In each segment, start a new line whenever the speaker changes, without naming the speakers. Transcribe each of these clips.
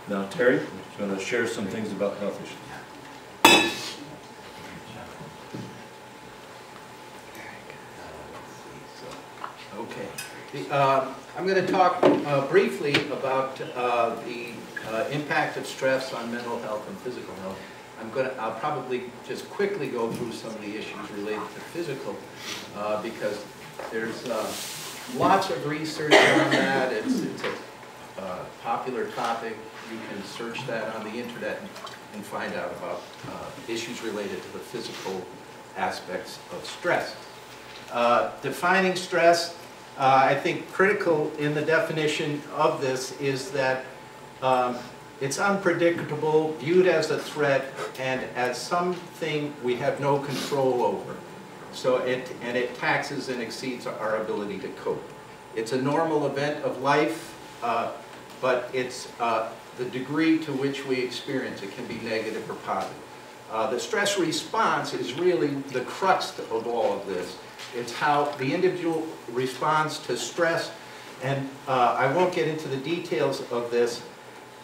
Now Terry is going to share some things about health issues.
Okay. I'm going to talk briefly about the impact of stress on mental health and physical health. I'll probably just quickly go through some of the issues related to physical because there's lots of research on that. It's a popular topic. You can search that on the internet and find out about issues related to the physical aspects of stress. Defining stress, I think critical in the definition of this is that it's unpredictable, viewed as a threat, and as something we have no control over. So it taxes and exceeds our ability to cope. It's a normal event of life, but it's the degree to which we experience it can be negative or positive. The stress response is really the crux of all of this. It's how the individual responds to stress, and I won't get into the details of this,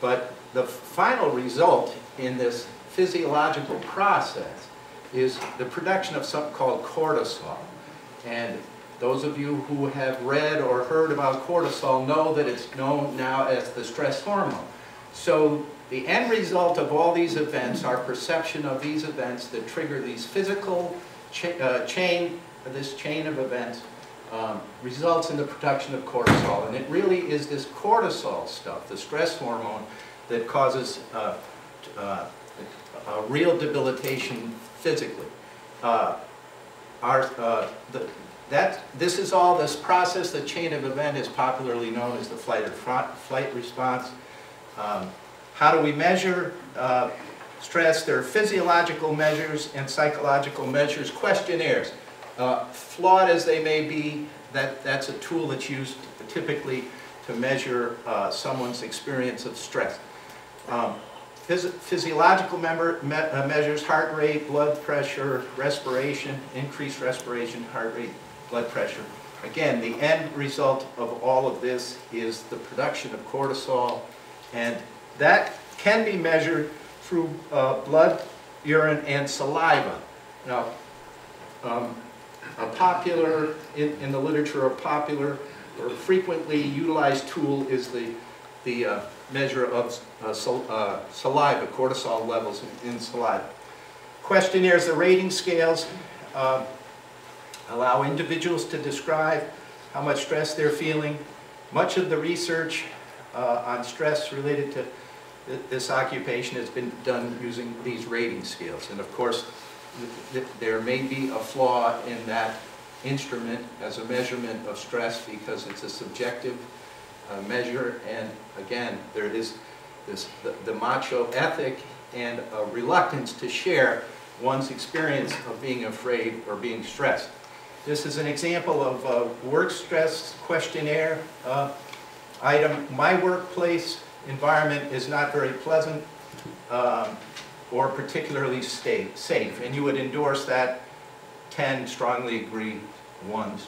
but the final result in this physiological process is the production of something called cortisol. And those of you who have read or heard about cortisol know that it's known now as the stress hormone. So the end result of all these events, our perception of these events that trigger these physical chain of events, results in the production of cortisol. And it really is this cortisol stuff, the stress hormone, that causes a real debilitation physically. This process, the chain of event, is popularly known as the flight response. How do we measure stress? There are physiological measures and psychological measures. Questionnaires, flawed as they may be, that's a tool that's used typically to measure someone's experience of stress. Physiological measures, heart rate, blood pressure, respiration, increased respiration, heart rate, blood pressure. Again, the end result of all of this is the production of cortisol, and that can be measured through blood, urine, and saliva. Now, a popular, in the literature, a popular or frequently utilized tool is the measure of saliva, cortisol levels in saliva. Questionnaires, the rating scales, allow individuals to describe how much stress they're feeling. Much of the research on stress related to this occupation has been done using these rating scales. And of course, there may be a flaw in that instrument as a measurement of stress because it's a subjective measure, and again, there is the macho ethic and a reluctance to share one's experience of being afraid or being stressed. This is an example of a work stress questionnaire item. My workplace environment is not very pleasant or particularly safe, and you would endorse that. 10 strongly agree, 1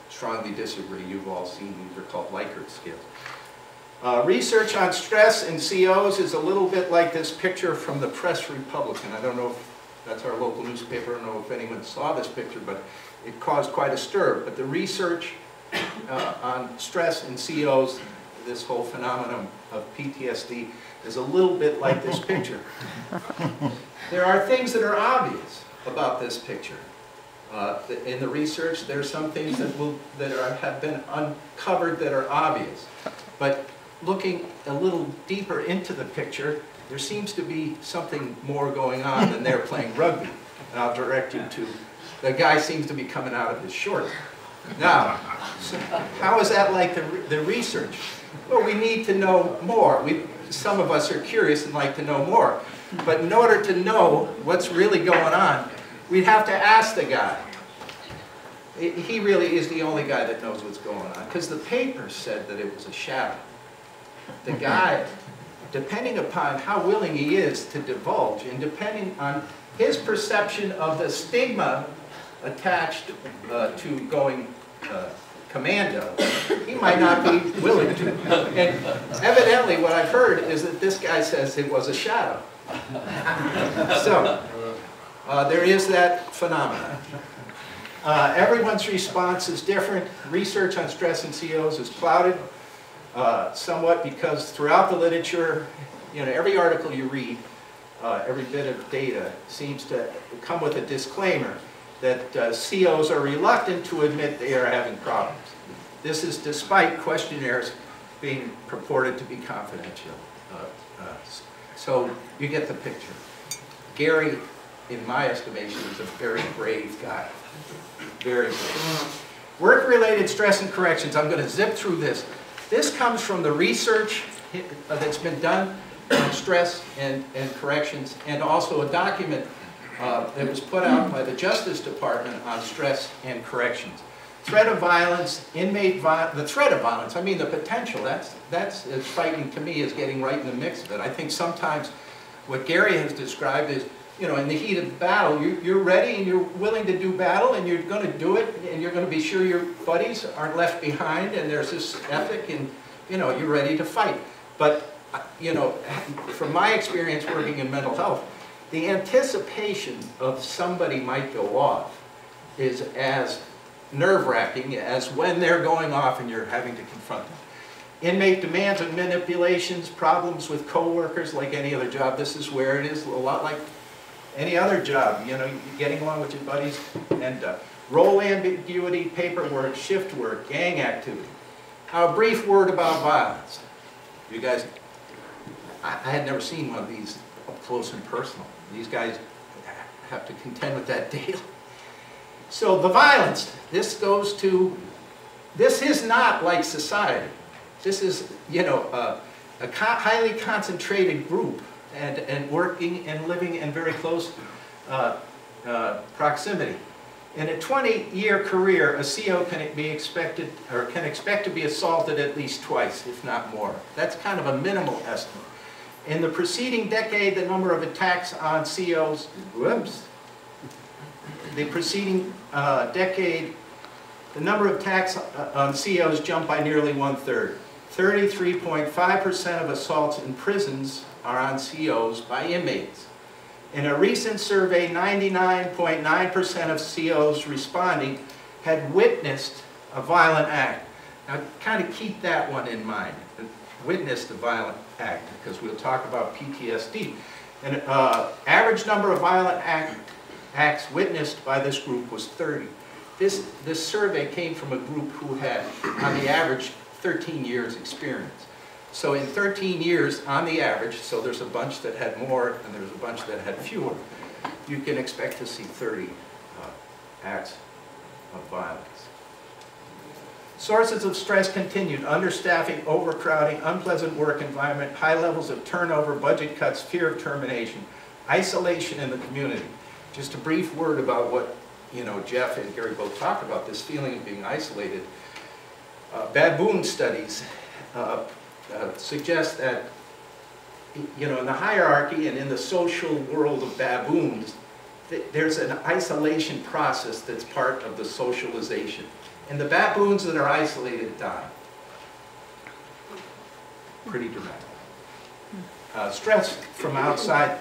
strongly disagree. You've all seen these are called Likert scales. Research on stress and COs is a little bit like this picture from the Press Republican. I don't know if that's our local newspaper. I don't know if anyone saw this picture, but it caused quite a stir. But the research on stress and COs, this whole phenomenon of PTSD, is a little bit like this picture. There are things that are obvious about this picture. In the research, there are some things that have been uncovered that are obvious. But looking a little deeper into the picture, there seems to be something more going on than they're playing rugby. And I'll direct you to, the guy seems to be coming out of his shorts. Now, so how is that like the research? Well, we need to know more. Some of us are curious and like to know more. But in order to know what's really going on, we'd have to ask the guy. He really is the only guy that knows what's going on, because the paper said that it was a shadow. The guy, depending upon how willing he is to divulge, and depending on his perception of the stigma attached to going commando, he might not be willing to. And evidently what I've heard is that this guy says it was a shadow. So, there is that phenomenon. Everyone's response is different. Research on stress in COs is clouded somewhat because throughout the literature, every article you read, every bit of data seems to come with a disclaimer that COs are reluctant to admit they are having problems. This is despite questionnaires being purported to be confidential. So you get the picture. Gary, in my estimation, is a very brave guy. Very brave. Work-related stress and corrections. I'm going to zip through this. This comes from the research that's been done on stress and corrections, and also a document that was put out by the Justice Department on stress and corrections. Threat of violence, inmate violence, the threat of violence, I mean the potential, that's as frightening to me as getting right in the mix of it. I think sometimes what Gary has described is, in the heat of battle, you're ready and you're willing to do battle and you're going to do it and you're going to be sure your buddies aren't left behind and there's this ethic and, you're ready to fight. But, from my experience working in mental health, the anticipation of somebody might go off is as nerve-wracking as when they're going off and you're having to confront them. Inmate demands and manipulations, problems with coworkers like any other job. This is where it is a lot like any other job, getting along with your buddies. And role ambiguity, paperwork, shift work, gang activity. Now a brief word about violence. You guys, I had never seen one of these up close and personal. These guys have to contend with that daily. So the violence, this is not like society. This is, a highly concentrated group and working and living in very close proximity. In a 20-year career, a CO can expect to be assaulted at least twice, if not more. That's kind of a minimal estimate. In the preceding decade, the number of attacks on COs, the preceding decade, the number of attacks on COs jumped by nearly 1/3. 33.5% of assaults in prisons are on COs by inmates. In a recent survey, 99.9% of COs responding had witnessed a violent act. Now, kind of keep that one in mind. Witnessed a violent act, because we'll talk about PTSD. And average number of violent acts witnessed by this group was 30. This survey came from a group who had, on the average, 13 years experience. So in 13 years, on the average, so there's a bunch that had more and there's a bunch that had fewer, you can expect to see 30 acts of violence. Sources of stress continued: understaffing, overcrowding, unpleasant work environment, high levels of turnover, budget cuts, fear of termination, isolation in the community. Just a brief word about what Jeff and Gary both talked about, this feeling of being isolated. Baboon studies suggest that in the hierarchy and in the social world of baboons, there's an isolation process that's part of the socialization. And the baboons that are isolated die. Pretty dramatic. Stress from outside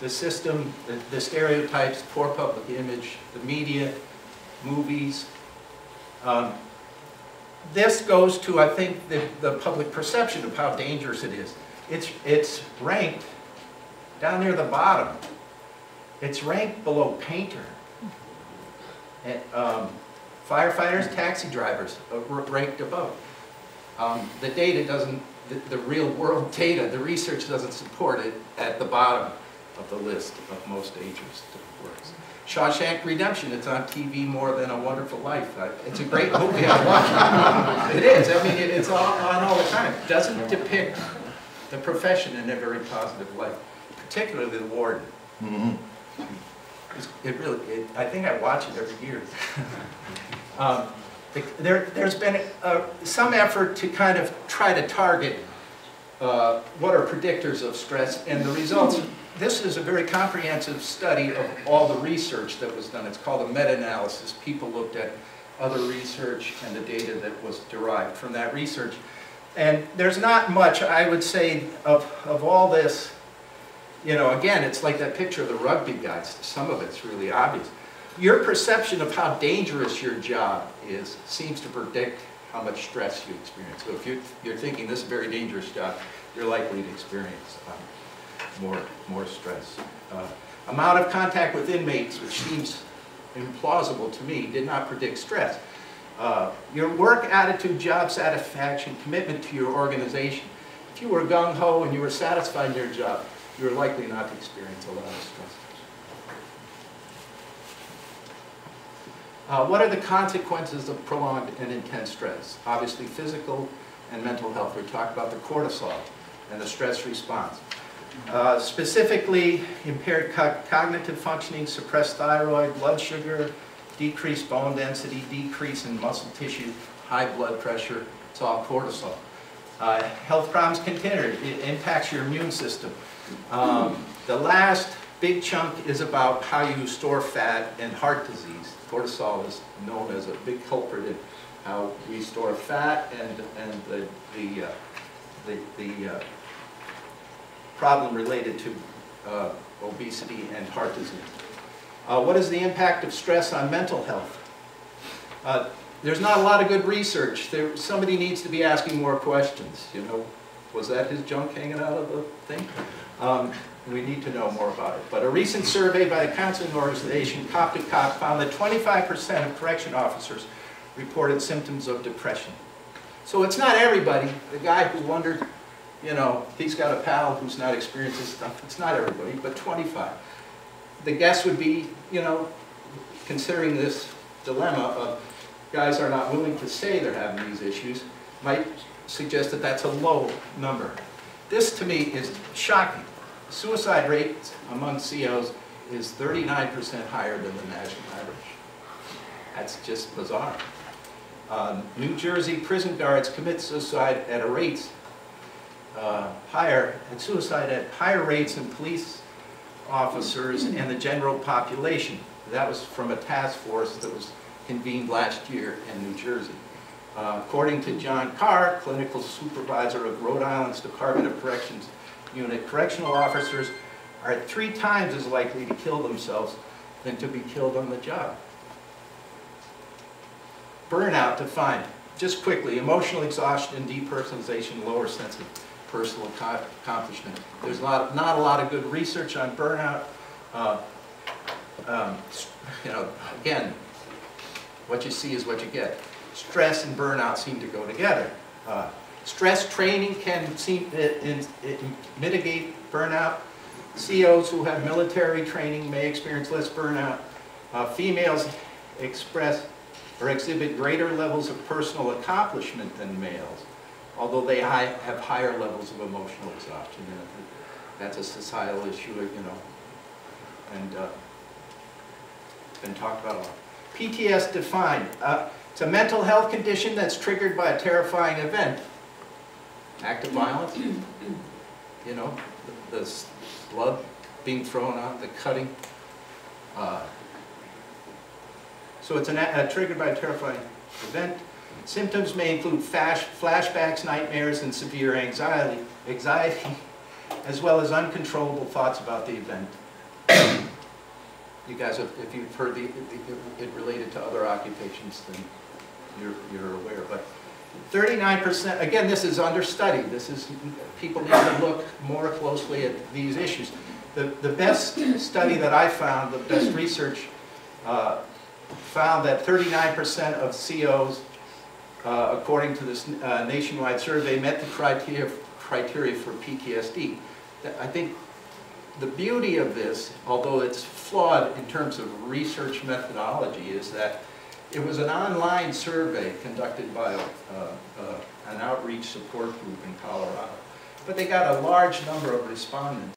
the system, the stereotypes, poor public image, the media, movies. This goes to, I think, the public perception of how dangerous it is. It's ranked down near the bottom. It's ranked below painter. And, firefighters, taxi drivers ranked above. The data doesn't, the real world data, the research doesn't support it at the bottom of the list of most dangerous works. Shawshank Redemption, it's on TV more than A Wonderful Life. It's a great movie, I watch it. It is, I mean, it's on all the time. It doesn't depict the profession in a very positive light, particularly the warden. Mm-hmm. I think I watch it every year. There's been some effort to kind of try to target what are predictors of stress, and the results. This is a very comprehensive study of all the research that was done. It's called a meta-analysis. People looked at other research and the data that was derived from that research. And there's not much, I would say, of all this. You know, again, it's like that picture of the rugby guys. Some of it's really obvious. Your perception of how dangerous your job is seems to predict how much stress you experience. So if you're thinking this is a very dangerous job, you're likely to experience more stress. Amount of contact with inmates, which seems implausible to me, did not predict stress. Your work attitude, job satisfaction, commitment to your organization. If you were gung-ho and you were satisfied in your job, you were likely not to experience a lot of stress. What are the consequences of prolonged and intense stress? Obviously physical and mental health. We talked about the cortisol and the stress response. Specifically, impaired cognitive functioning, suppressed thyroid, blood sugar, decreased bone density, decrease in muscle tissue, high blood pressure. It's all cortisol. Health problems continue. It impacts your immune system. The last big chunk is about how you store fat and heart disease. Cortisol is known as a big culprit in how we store fat and the problem related to obesity and heart disease. What is the impact of stress on mental health? There's not a lot of good research. Somebody needs to be asking more questions. You know, was that his junk hanging out of the thing? We need to know more about it. But a recent survey by the counseling organization, Cop to Cop, found that 25% of correction officers reported symptoms of depression. So it's not everybody. The guy who wondered, you know, he's got a pal who's not experienced this stuff. It's not everybody, but 25. The guess would be, you know, considering this dilemma of guys are not willing to say they're having these issues, might suggest that that's a low number. This, to me, is shocking. Suicide rate among COs is 39% higher than the national average. That's just bizarre. New Jersey prison guards commit suicide at a rate higher rates than police officers and the general population. That was from a task force that was convened last year in New Jersey. According to John Carr, clinical supervisor of Rhode Island's Department of Corrections Unit, correctional officers are 3 times as likely to kill themselves than to be killed on the job. Burnout defined, just quickly, emotional exhaustion, depersonalization, lower sense of personal accomplishment. There's not a lot of good research on burnout. You know, again, what you see is what you get. Stress and burnout seem to go together. Stress training can mitigate burnout. COs who have military training may experience less burnout. Females express or exhibit greater levels of personal accomplishment than males, although they have higher levels of emotional exhaustion. That's a societal issue, you know, and it's been talked about a lot. PTSD defined. It's a mental health condition that's triggered by a terrifying event. Act of violence, you know, the blood being thrown out, the cutting. So it's triggered by a terrifying event. Symptoms may include flashbacks, nightmares, and severe anxiety, as well as uncontrollable thoughts about the event. You guys, if you've heard it related to other occupations, then you're aware. But 39%, again, this is understudied. People need to look more closely at these issues. The best study that I found, the best research, found that 39% of COs, according to this nationwide survey, met the criteria for PTSD. I think the beauty of this, although it's flawed in terms of research methodology, is that it was an online survey conducted by an outreach support group in Colorado. But they got a large number of respondents.